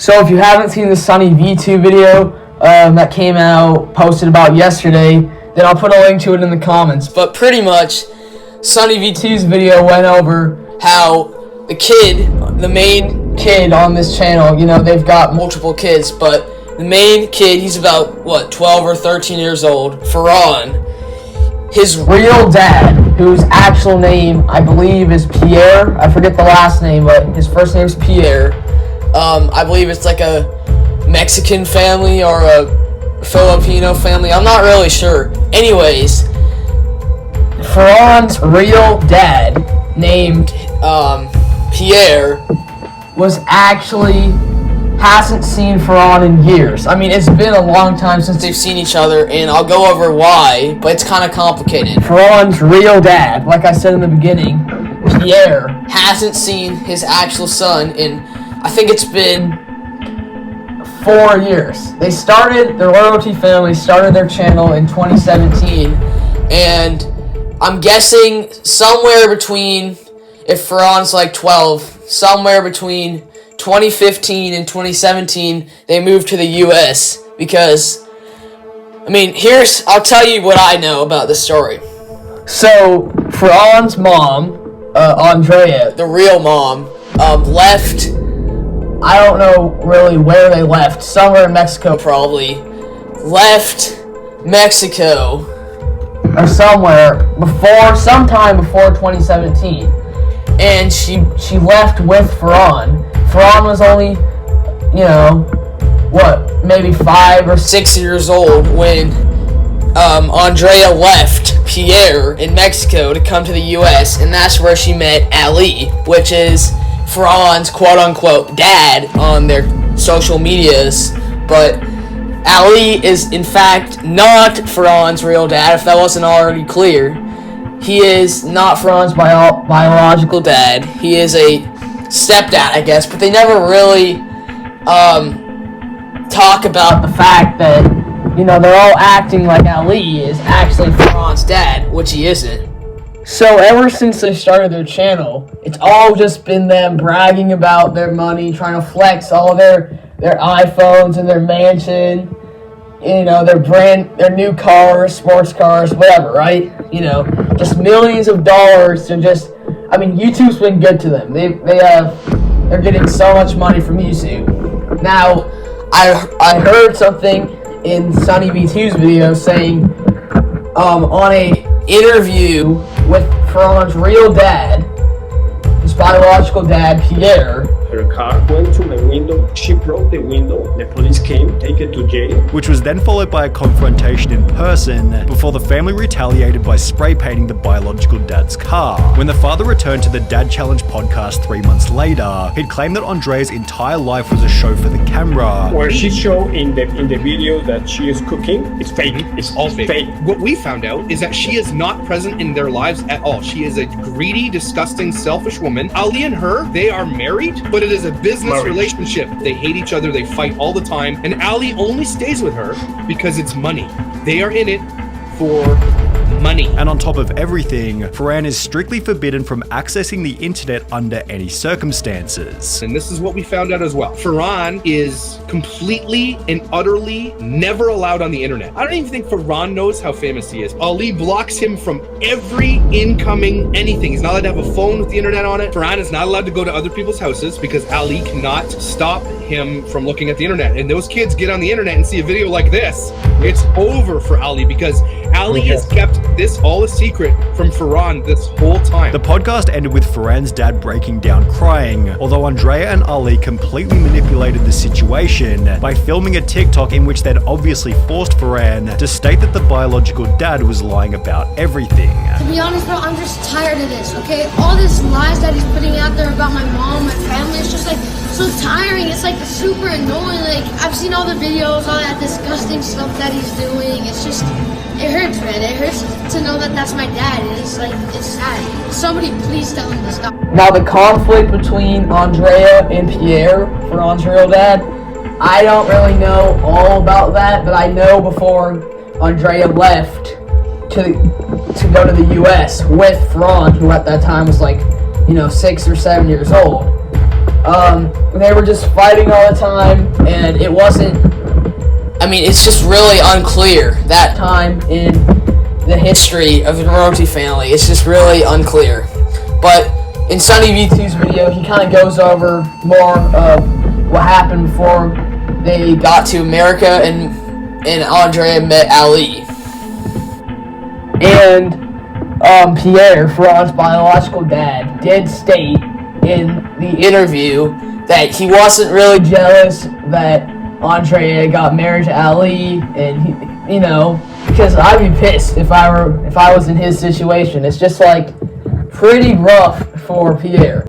So if you haven't seen the Sunny V2 video that came out, posted about yesterday, then I'll put a link to it in the comments. But pretty much, Sunny V2's video went over how the main kid on this channel, they've got multiple kids, but the main kid, he's about, 12 or 13 years old, Farhan. His real dad, whose actual name, I believe, is Pierre. I forget the last name, but his first name is Pierre. I believe it's like a Mexican family or a Filipino family. I'm not really sure. Anyways, Farhan's real dad, named Pierre, hasn't seen Farhan in years. I mean, it's been a long time since they've seen each other, and I'll go over why, but it's kind of complicated. Farhan's real dad, like I said in the beginning, Pierre, hasn't seen his actual son in, I think it's been 4 years. Their royalty family started their channel in 2017, and I'm guessing somewhere between, if Farhan's like 12, somewhere between 2015 and 2017, they moved to the U.S. because, I'll tell you what I know about this story. So, Farhan's mom, Andrea, the real mom, left. I don't know really where they left. Somewhere in Mexico, probably. Left Mexico or somewhere sometime before 2017, and she left with Farhan. Farhan was only, maybe 5 or 6 years old when Andrea left Pierre in Mexico to come to the U.S., and that's where she met Ali, which is Farhan's quote-unquote dad on their social medias. But Ali is, in fact, not Farhan's real dad, if that wasn't already clear. He is not Farhan's biological dad. He is a stepdad, I guess, but they never really talk about the fact that, they're all acting like Ali is actually Farhan's dad, which he isn't. So ever since they started their channel, it's all just been them bragging about their money, trying to flex all their iPhones and their mansion, their new cars, sports cars, whatever, right? Just millions of dollars to just, YouTube's been good to them. They're getting so much money from YouTube. Now, I heard something in Sunny V2's video saying, on a interview with Farhan's real dad, his biological dad, Pierre. Her car went to my window, she broke the window, the police came, take it to jail. Which was then followed by a confrontation in person before the family retaliated by spray painting the biological dad's car. When the father returned to the Dad Challenge podcast 3 months later, he'd claimed that Andrea's entire life was a show for the camera. Where she showed in the video that she is cooking, it's fake. It's all fake. What we found out is that she is not present in their lives at all. She is a greedy, disgusting, selfish woman. Ali and her, they are married, but it is a business relationship. They hate each other, they fight all the time, and Ali only stays with her because it's money. They are in it for money. And on top of everything, Farhan is strictly forbidden from accessing the internet under any circumstances. And this is what we found out as well. Farhan is completely and utterly never allowed on the internet. I don't even think Farhan knows how famous he is. Ali blocks him from every incoming anything. He's not allowed to have a phone with the internet on it. Farhan is not allowed to go to other people's houses because Ali cannot stop him from looking at the internet. And those kids get on the internet and see a video like this, it's over for Ali because Ali has kept this all a secret from Farhan this whole time. The podcast ended with Farhan's dad breaking down crying, although Andrea and Ali completely manipulated the situation by filming a TikTok in which they'd obviously forced Farhan to state that the biological dad was lying about everything. To be honest, bro, I'm just tired of this, okay? All this lies that he's putting out there about my mom, my family, it's just like so tiring. It's like super annoying. Like, I've seen all the videos, all that disgusting stuff that he's doing. It's just, it hurts, man. It hurts to know that that's my dad. It's like, it's sad. Somebody please tell him to stop. Now, the conflict between Andrea and Pierre, Farhan's real dad, I don't really know all about that, but I know before Andrea left to go to the U.S. with Farhan, who at that time was like, 6 or 7 years old, They were just fighting all the time, and it wasn't. I mean, it's just really unclear that time in the history of the royalty family. It's just really unclear. But in Sunny V2's video, he kind of goes over more of what happened before they got to America and Andrea met Ali. And Pierre, Ferran's biological dad, did state in the interview that he wasn't really jealous that Andrea got married to Ali, and he, because I'd be pissed if I was in his situation. It's just like pretty rough for Pierre.